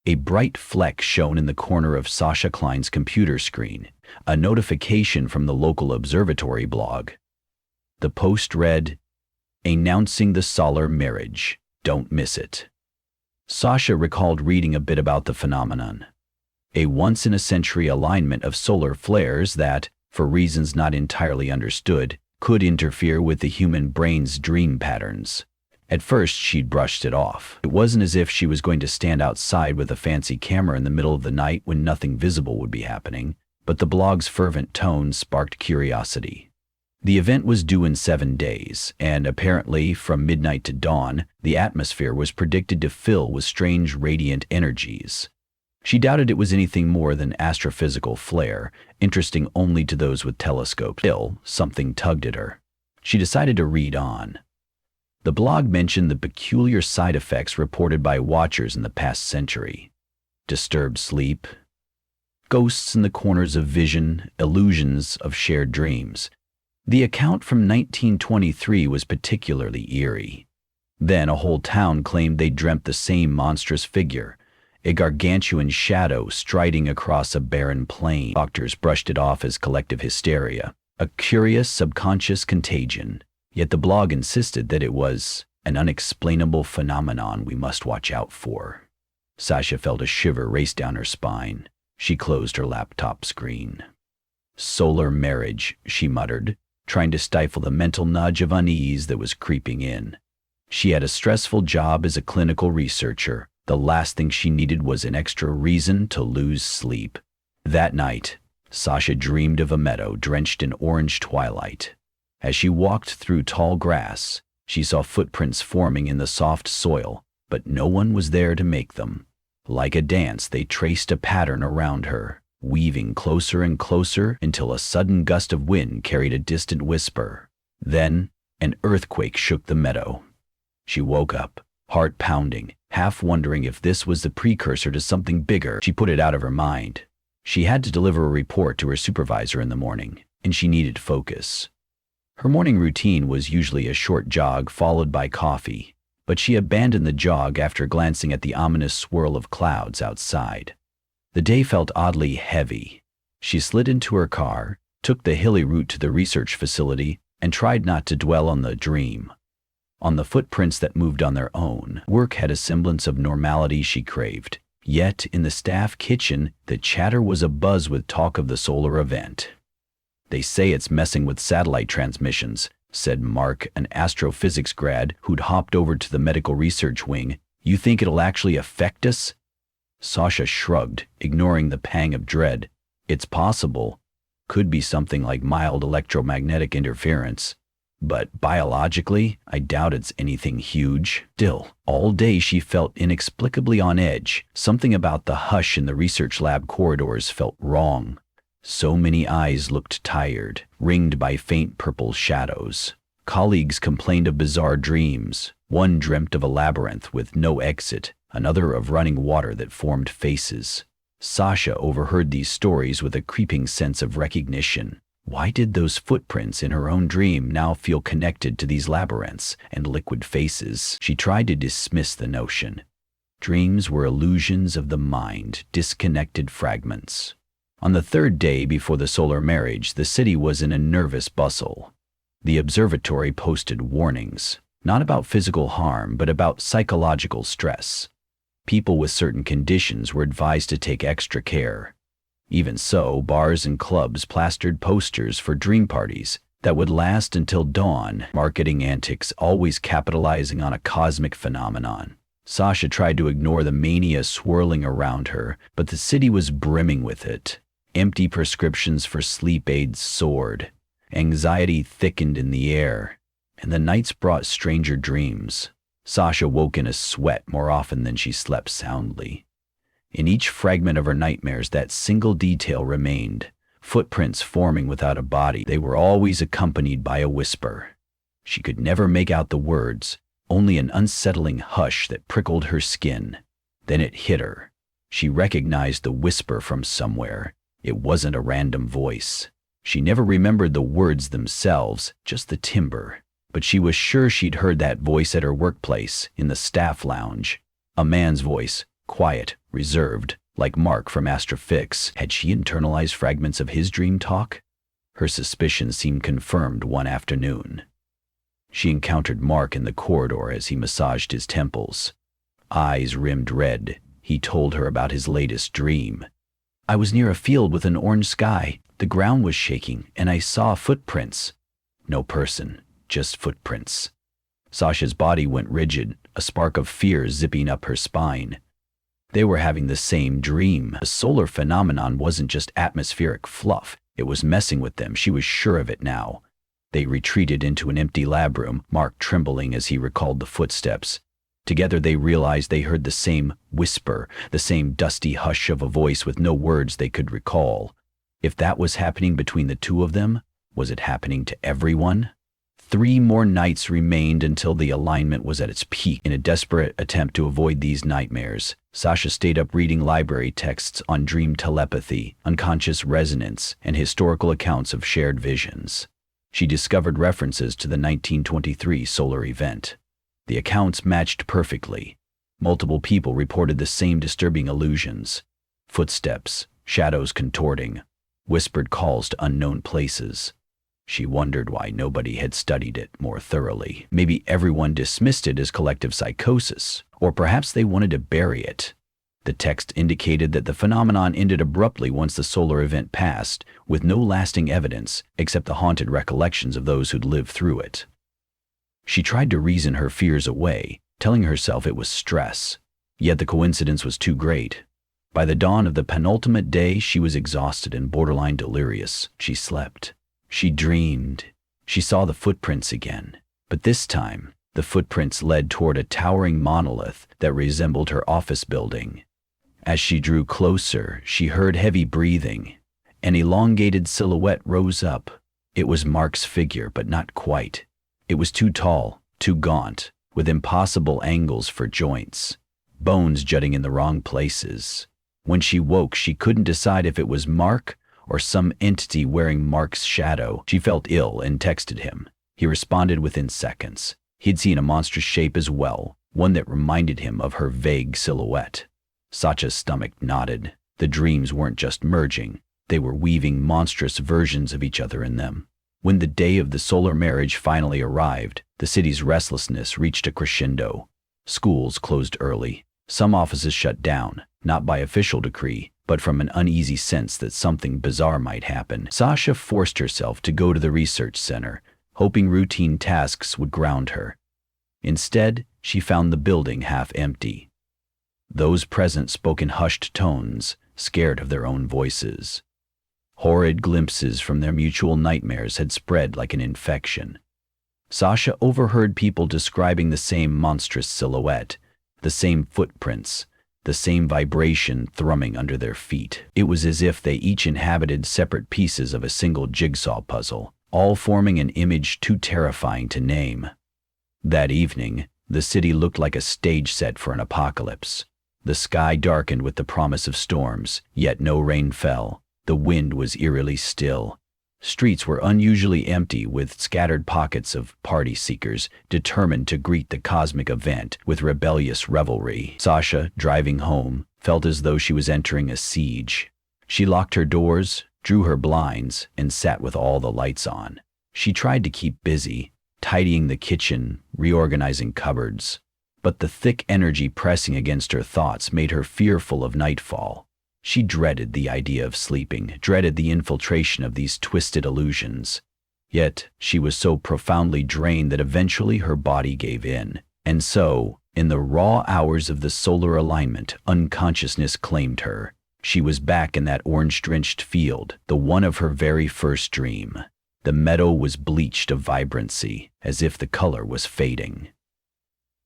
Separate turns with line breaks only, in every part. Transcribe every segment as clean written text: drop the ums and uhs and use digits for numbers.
A bright fleck shone in the corner of Sasha Klein's computer screen, a notification from the local observatory blog. The post read, "Announcing the solar marriage. Don't miss it." Sasha recalled reading a bit about the phenomenon. A once-in-a-century alignment of solar flares that, for reasons not entirely understood, could interfere with the human brain's dream patterns. At first, she'd brushed it off. It wasn't as if she was going to stand outside with a fancy camera in the middle of the night when nothing visible would be happening, but the blog's fervent tone sparked curiosity. The event was due in 7 days, and apparently, from midnight to dawn, the atmosphere was predicted to fill with strange radiant energies. She doubted it was anything more than astrophysical flare, interesting only to those with telescopes. Still, something tugged at her. She decided to read on. The blog mentioned the peculiar side effects reported by watchers in the past century. Disturbed sleep, ghosts in the corners of vision, illusions of shared dreams. The account from 1923 was particularly eerie. Then a whole town claimed they dreamt the same monstrous figure, a gargantuan shadow striding across a barren plain. Doctors brushed it off as collective hysteria, a curious subconscious contagion. Yet the blog insisted that it was an unexplainable phenomenon we must watch out for. Sasha felt a shiver race down her spine. She closed her laptop screen. "Solar marriage," she muttered, trying to stifle the mental nudge of unease that was creeping in. She had a stressful job as a clinical researcher. The last thing she needed was an extra reason to lose sleep. That night, Sasha dreamed of a meadow drenched in orange twilight. As she walked through tall grass, she saw footprints forming in the soft soil, but no one was there to make them. Like a dance, they traced a pattern around her, weaving closer and closer until a sudden gust of wind carried a distant whisper. Then, an earthquake shook the meadow. She woke up, heart pounding, half wondering if this was the precursor to something bigger. She put it out of her mind. She had to deliver a report to her supervisor in the morning, and she needed focus. Her morning routine was usually a short jog followed by coffee, but she abandoned the jog after glancing at the ominous swirl of clouds outside. The day felt oddly heavy. She slid into her car, took the hilly route to the research facility, and tried not to dwell on the dream. On the footprints that moved on their own, work had a semblance of normality she craved. Yet, in the staff kitchen, the chatter was abuzz with talk of the solar event. "They say it's messing with satellite transmissions," said Mark, an astrophysics grad who'd hopped over to the medical research wing. "You think it'll actually affect us?" Sasha shrugged, ignoring the pang of dread. "It's possible. Could be something like mild electromagnetic interference. But biologically, I doubt it's anything huge." Still, all day she felt inexplicably on edge. Something about the hush in the research lab corridors felt wrong. So many eyes looked tired, ringed by faint purple shadows. Colleagues complained of bizarre dreams. One dreamt of a labyrinth with no exit, another of running water that formed faces. Sasha overheard these stories with a creeping sense of recognition. Why did those footprints in her own dream now feel connected to these labyrinths and liquid faces? She tried to dismiss the notion. Dreams were illusions of the mind, disconnected fragments. On the 3rd day before the solar marriage, the city was in a nervous bustle. The observatory posted warnings, not about physical harm, but about psychological stress. People with certain conditions were advised to take extra care. Even so, bars and clubs plastered posters for dream parties that would last until dawn, marketing antics always capitalizing on a cosmic phenomenon. Sasha tried to ignore the mania swirling around her, but the city was brimming with it. Empty prescriptions for sleep aids soared. Anxiety thickened in the air, and the nights brought stranger dreams. Sasha woke in a sweat more often than she slept soundly. In each fragment of her nightmares, that single detail remained, footprints forming without a body. They were always accompanied by a whisper. She could never make out the words, only an unsettling hush that prickled her skin. Then it hit her. She recognized the whisper from somewhere. It wasn't a random voice. She never remembered the words themselves, just the timbre. But she was sure she'd heard that voice at her workplace, in the staff lounge. A man's voice, quiet, reserved, like Mark from Astrofix. Had she internalized fragments of his dream talk? Her suspicions seemed confirmed one afternoon. She encountered Mark in the corridor as he massaged his temples. Eyes rimmed red, he told her about his latest dream. I was near a field with an orange sky. The ground was shaking, and I saw footprints. No person, just footprints. Sasha's body went rigid, a spark of fear zipping up her spine. They were having the same dream. The solar phenomenon wasn't just atmospheric fluff. It was messing with them. She was sure of it now. They retreated into an empty lab room, Mark trembling as he recalled the footsteps. Together they realized they heard the same whisper, the same dusty hush of a voice with no words they could recall. If that was happening between the two of them, was it happening to everyone? 3 more nights remained until the alignment was at its peak. In a desperate attempt to avoid these nightmares, Sasha stayed up reading library texts on dream telepathy, unconscious resonance, and historical accounts of shared visions. She discovered references to the 1923 solar event. The accounts matched perfectly. Multiple people reported the same disturbing illusions. Footsteps, shadows contorting, whispered calls to unknown places. She wondered why nobody had studied it more thoroughly. Maybe everyone dismissed it as collective psychosis, or perhaps they wanted to bury it. The text indicated that the phenomenon ended abruptly once the solar event passed, with no lasting evidence except the haunted recollections of those who'd lived through it. She tried to reason her fears away, telling herself it was stress. Yet the coincidence was too great. By the dawn of the penultimate day, she was exhausted and borderline delirious. She slept. She dreamed. She saw the footprints again. But this time, the footprints led toward a towering monolith that resembled her office building. As she drew closer, she heard heavy breathing. An elongated silhouette rose up. It was Mark's figure, but not quite. It was too tall, too gaunt, with impossible angles for joints, bones jutting in the wrong places. When she woke, she couldn't decide if it was Mark or some entity wearing Mark's shadow. She felt ill and texted him. He responded within seconds. He'd seen a monstrous shape as well, one that reminded him of her vague silhouette. Sasha's stomach knotted. The dreams weren't just merging, they were weaving monstrous versions of each other in them. When the day of the solar marriage finally arrived, the city's restlessness reached a crescendo. Schools closed early. Some offices shut down, not by official decree, but from an uneasy sense that something bizarre might happen. Sasha forced herself to go to the research center, hoping routine tasks would ground her. Instead, she found the building half empty. Those present spoke in hushed tones, scared of their own voices. Horrid glimpses from their mutual nightmares had spread like an infection. Sasha overheard people describing the same monstrous silhouette, the same footprints, the same vibration thrumming under their feet. It was as if they each inhabited separate pieces of a single jigsaw puzzle, all forming an image too terrifying to name. That evening, the city looked like a stage set for an apocalypse. The sky darkened with the promise of storms, yet no rain fell. The wind was eerily still. Streets were unusually empty, with scattered pockets of party seekers determined to greet the cosmic event with rebellious revelry. Sasha, driving home, felt as though she was entering a siege. She locked her doors, drew her blinds, and sat with all the lights on. She tried to keep busy, tidying the kitchen, reorganizing cupboards. But the thick energy pressing against her thoughts made her fearful of nightfall. She dreaded the idea of sleeping, dreaded the infiltration of these twisted illusions. Yet, she was so profoundly drained that eventually her body gave in. And so, in the raw hours of the solar alignment, unconsciousness claimed her. She was back in that orange-drenched field, the one of her very first dream. The meadow was bleached of vibrancy, as if the color was fading.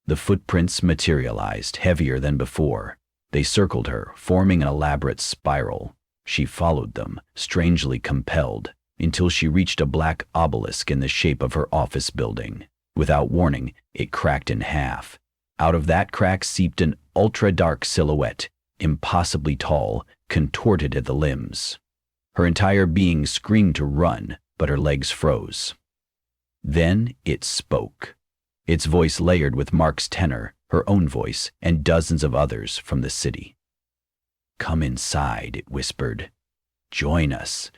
The footprints materialized, heavier than before. They circled her, forming an elaborate spiral. She followed them, strangely compelled, until she reached a black obelisk in the shape of her office building. Without warning, it cracked in half. Out of that crack seeped an ultra-dark silhouette, impossibly tall, contorted at the limbs. Her entire being screamed to run, but her legs froze. Then it spoke. Its voice layered with Mark's tenor, her own voice, and dozens of others from the city. "Come inside," it whispered. "Join us."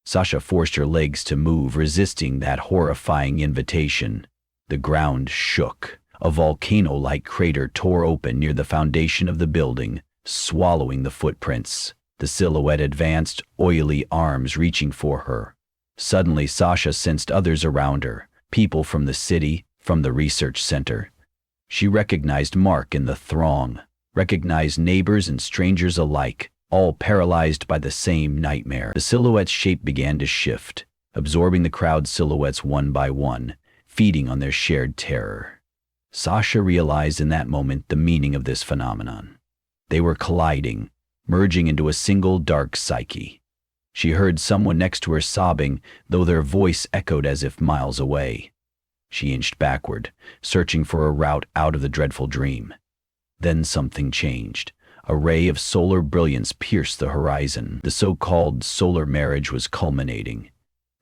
Sasha forced her legs to move, resisting that horrifying invitation. The ground shook. A volcano-like crater tore open near the foundation of the building, swallowing the footprints. The silhouette advanced, oily arms reaching for her. Suddenly, Sasha sensed others around her, people from the city, from the research center. She recognized Mark in the throng, recognized neighbors and strangers alike, all paralyzed by the same nightmare. The silhouette's shape began to shift, absorbing the crowd's silhouettes one by one, feeding on their shared terror. Sasha realized in that moment the meaning of this phenomenon. They were colliding, merging into a single dark psyche. She heard someone next to her sobbing, though their voice echoed as if miles away. She inched backward, searching for a route out of the dreadful dream. Then something changed. A ray of solar brilliance pierced the horizon. The so-called solar marriage was culminating.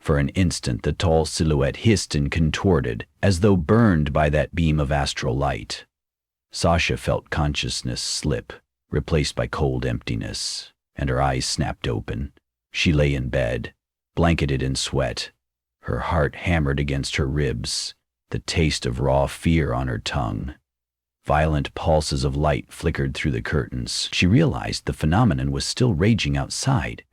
For an instant, the tall silhouette hissed and contorted, as though burned by that beam of astral light. Sasha felt consciousness slip, replaced by cold emptiness, and her eyes snapped open. She lay in bed, blanketed in sweat, her heart hammered against her ribs, the taste of raw fear on her tongue. Violent pulses of light flickered through the curtains. She realized the phenomenon was still raging outside.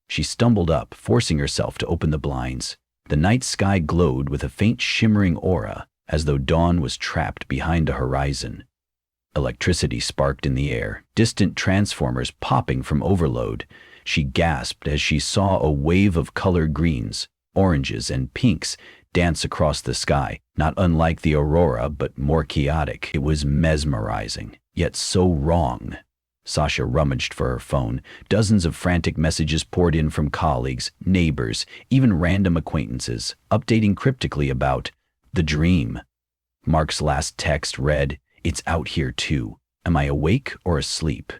She stumbled up, forcing herself to open the blinds. The night sky glowed with a faint shimmering aura, as though dawn was trapped behind the horizon. Electricity sparked in the air, distant transformers popping from overload. She gasped as she saw a wave of colored greens, oranges, and pinks dance across the sky, not unlike the aurora, but more chaotic. It was mesmerizing, yet so wrong. Sasha rummaged for her phone. Dozens of frantic messages poured in from colleagues, neighbors, even random acquaintances, updating cryptically about the dream. Mark's last text read, "It's out here too. Am I awake or asleep?"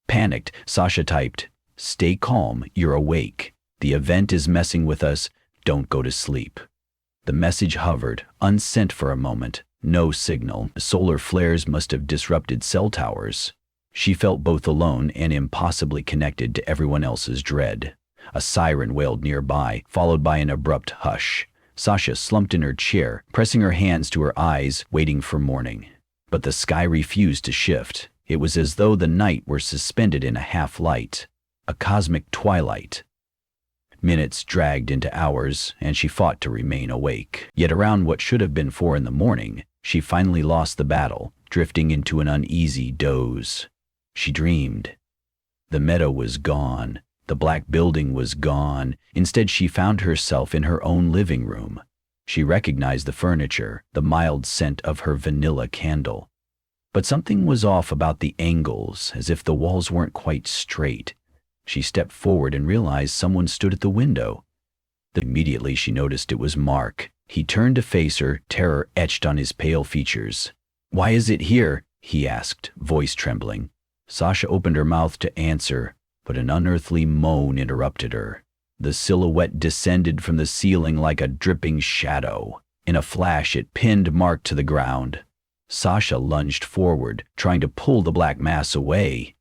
Panicked, Sasha typed, "Stay calm, you're awake. The event is messing with us. Don't go to sleep." The message hovered, unsent for a moment. No signal. Solar flares must have disrupted cell towers. She felt both alone and impossibly connected to everyone else's dread. A siren wailed nearby, followed by an abrupt hush. Sasha slumped in her chair, pressing her hands to her eyes, waiting for morning. But the sky refused to shift. It was as though the night were suspended in a half-light, a cosmic twilight. Minutes dragged into hours, and she fought to remain awake. Yet around what should have been 4 in the morning, she finally lost the battle, drifting into an uneasy doze. She dreamed. The meadow was gone. The black building was gone. Instead, she found herself in her own living room. She recognized the furniture, the mild scent of her vanilla candle. But something was off about the angles, as if the walls weren't quite straight. She stepped forward and realized someone stood at the window. Immediately she noticed it was Mark. He turned to face her, terror etched on his pale features. "Why is it here?" he asked, voice trembling. Sasha opened her mouth to answer, but an unearthly moan interrupted her. The silhouette descended from the ceiling like a dripping shadow. In a flash, it pinned Mark to the ground. Sasha lunged forward, trying to pull the black mass away.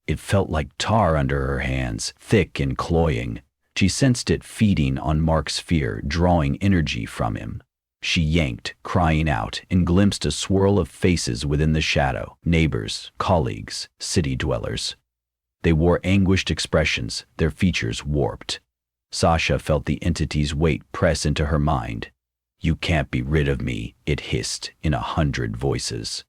It felt like tar under her hands, thick and cloying. She sensed it feeding on Mark's fear, drawing energy from him. She yanked, crying out, and glimpsed a swirl of faces within the shadow. Neighbors, colleagues, city dwellers. They wore anguished expressions, their features warped. Sasha felt the entity's weight press into her mind. "You can't be rid of me," it hissed in 100 voices.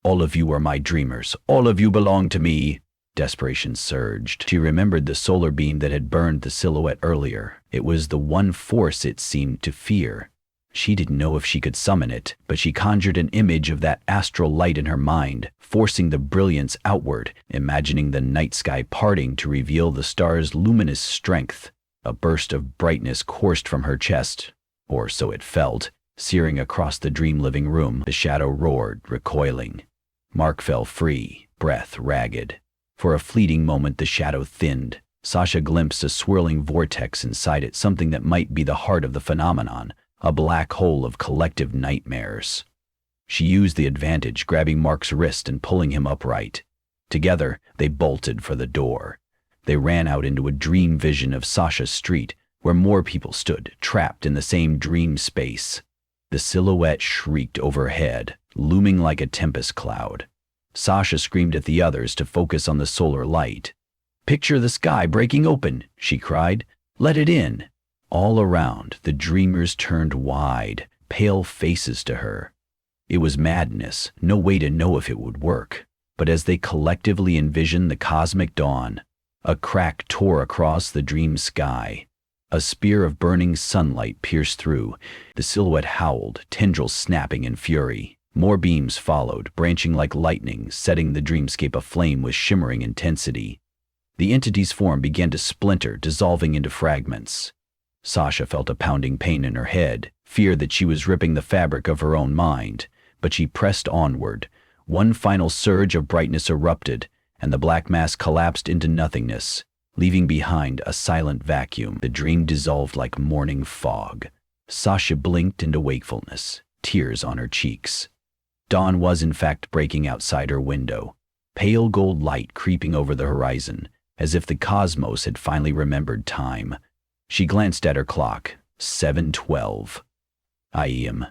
"All of you are my dreamers. All of you belong to me." Desperation surged. She remembered the solar beam that had burned the silhouette earlier. It was the one force it seemed to fear. She didn't know if she could summon it, but she conjured an image of that astral light in her mind, forcing the brilliance outward, imagining the night sky parting to reveal the star's luminous strength. A burst of brightness coursed from her chest, or so it felt, searing across the dream-living room. The shadow roared, recoiling. Mark fell free, breath ragged. For a fleeting moment the shadow thinned. Sasha glimpsed a swirling vortex inside it, something that might be the heart of the phenomenon, a black hole of collective nightmares. She used the advantage, grabbing Mark's wrist and pulling him upright. Together, they bolted for the door. They ran out into a dream vision of Sasha's street, where more people stood, trapped in the same dream space. The silhouette shrieked overhead, looming like a tempest cloud. Sasha screamed at the others to focus on the solar light. "Picture the sky breaking open," she cried. "Let it in." All around, the dreamers turned wide, pale faces to her. It was madness, no way to know if it would work. But as they collectively envisioned the cosmic dawn, a crack tore across the dream sky. A spear of burning sunlight pierced through. The silhouette howled, tendrils snapping in fury. More beams followed, branching like lightning, setting the dreamscape aflame with shimmering intensity. The entity's form began to splinter, dissolving into fragments. Sasha felt a pounding pain in her head, feared that she was ripping the fabric of her own mind, but she pressed onward. One final surge of brightness erupted, and the black mass collapsed into nothingness, leaving behind a silent vacuum. The dream dissolved like morning fog. Sasha blinked into wakefulness, tears on her cheeks. Dawn was in fact breaking outside her window, pale gold light creeping over the horizon, as if the cosmos had finally remembered time. She glanced at her clock. 7:12. I am.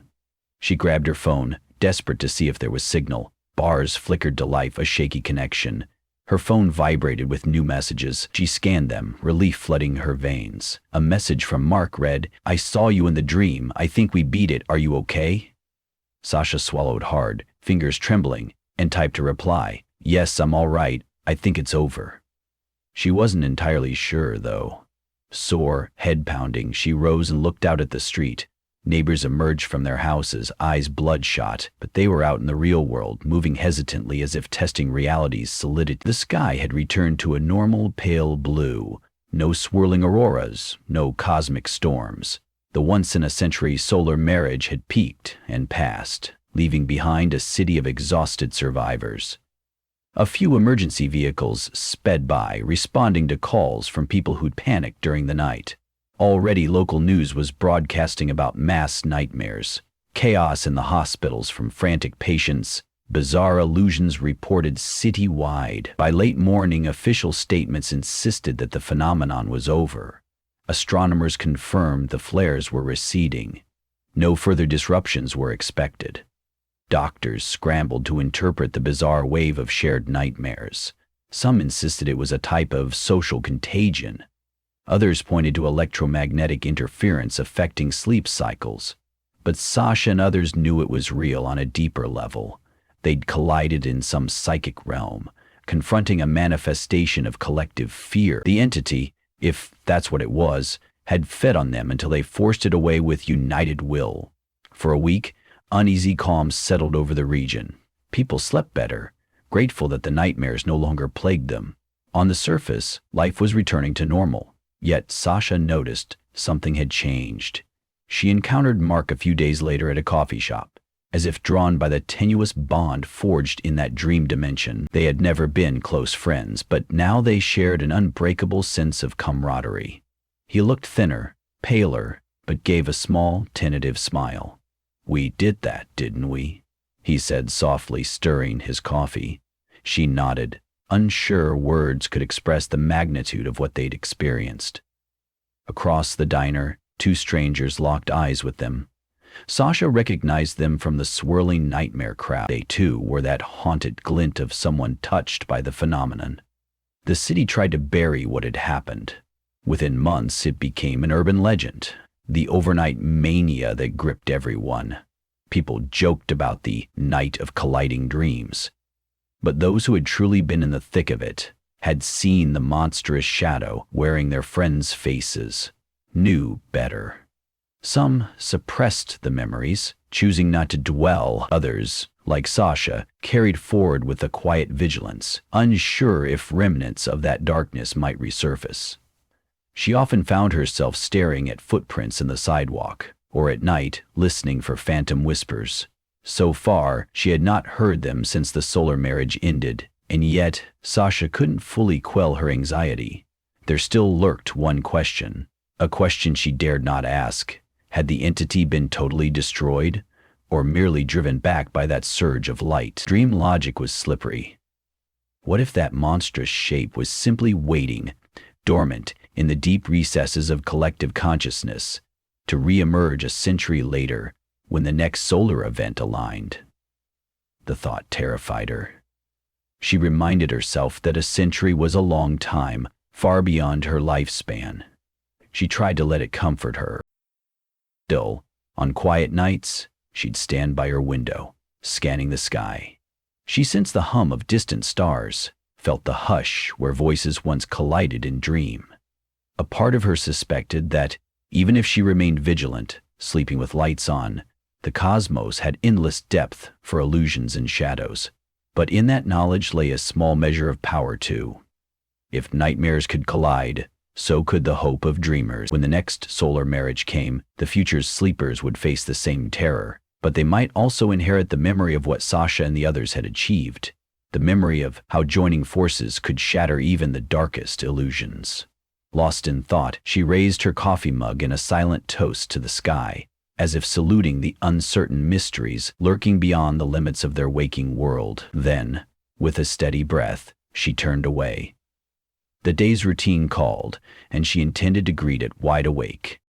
She grabbed her phone, desperate to see if there was signal. Bars flickered to life, a shaky connection. Her phone vibrated with new messages. She scanned them, relief flooding her veins. A message from Mark read, "I saw you in the dream. I think we beat it. Are you okay?" Sasha swallowed hard, fingers trembling, and typed a reply. "Yes, I'm all right. I think it's over." She wasn't entirely sure, though. Sore, head pounding, she rose and looked out at the street. Neighbors emerged from their houses, eyes bloodshot, but they were out in the real world, moving hesitantly as if testing reality's solidity. The sky had returned to a normal pale blue. No swirling auroras, no cosmic storms. The once-in-a-century solar marriage had peaked and passed, leaving behind a city of exhausted survivors. A few emergency vehicles sped by, responding to calls from people who'd panicked during the night. Already local news was broadcasting about mass nightmares, chaos in the hospitals from frantic patients, bizarre illusions reported citywide. By late morning, official statements insisted that the phenomenon was over. Astronomers confirmed the flares were receding. No further disruptions were expected. Doctors scrambled to interpret the bizarre wave of shared nightmares. Some insisted it was a type of social contagion. Others pointed to electromagnetic interference affecting sleep cycles. But Sasha and others knew it was real on a deeper level. They'd collided in some psychic realm, confronting a manifestation of collective fear. The entity, if that's what it was, had fed on them until they forced it away with united will. For a week, uneasy calm settled over the region. People slept better, grateful that the nightmares no longer plagued them. On the surface, life was returning to normal. Yet Sasha noticed something had changed. She encountered Mark a few days later at a coffee shop. As if drawn by the tenuous bond forged in that dream dimension, they had never been close friends, but now they shared an unbreakable sense of camaraderie. He looked thinner, paler, but gave a small, tentative smile. "We did that, didn't we?" he said softly, stirring his coffee. She nodded, unsure words could express the magnitude of what they'd experienced. Across the diner, two strangers locked eyes with them. Sasha recognized them from the swirling nightmare crowd. They too were that haunted glint of someone touched by the phenomenon. The city tried to bury what had happened. Within months, it became an urban legend, the overnight mania that gripped everyone. People joked about the night of colliding dreams. But those who had truly been in the thick of it, had seen the monstrous shadow wearing their friends' faces, knew better. Some suppressed the memories, choosing not to dwell. Others, like Sasha, carried forward with a quiet vigilance, unsure if remnants of that darkness might resurface. She often found herself staring at footprints in the sidewalk, or at night listening for phantom whispers. So far, she had not heard them since the solar marriage ended, and yet Sasha couldn't fully quell her anxiety. There still lurked one question, a question she dared not ask. Had the entity been totally destroyed? or merely driven back by that surge of light. Dream logic was slippery. What if that monstrous shape was simply waiting, dormant in the deep recesses of collective consciousness, to re-emerge a century later when the next solar event aligned? The thought terrified her. She reminded herself that a century was a long time, far beyond her lifespan. She tried to let it comfort her. Still, on quiet nights, she'd stand by her window, scanning the sky. She sensed the hum of distant stars, felt the hush where voices once collided in dream. A part of her suspected that, even if she remained vigilant, sleeping with lights on, the cosmos had endless depth for illusions and shadows. But in that knowledge lay a small measure of power too. If nightmares could collide, so could the hope of dreamers. When the next solar marriage came, the future's sleepers would face the same terror, but they might also inherit the memory of what Sasha and the others had achieved, the memory of how joining forces could shatter even the darkest illusions. Lost in thought, she raised her coffee mug in a silent toast to the sky, as if saluting the uncertain mysteries lurking beyond the limits of their waking world. Then, with a steady breath, she turned away. The day's routine called, and she intended to greet it wide awake.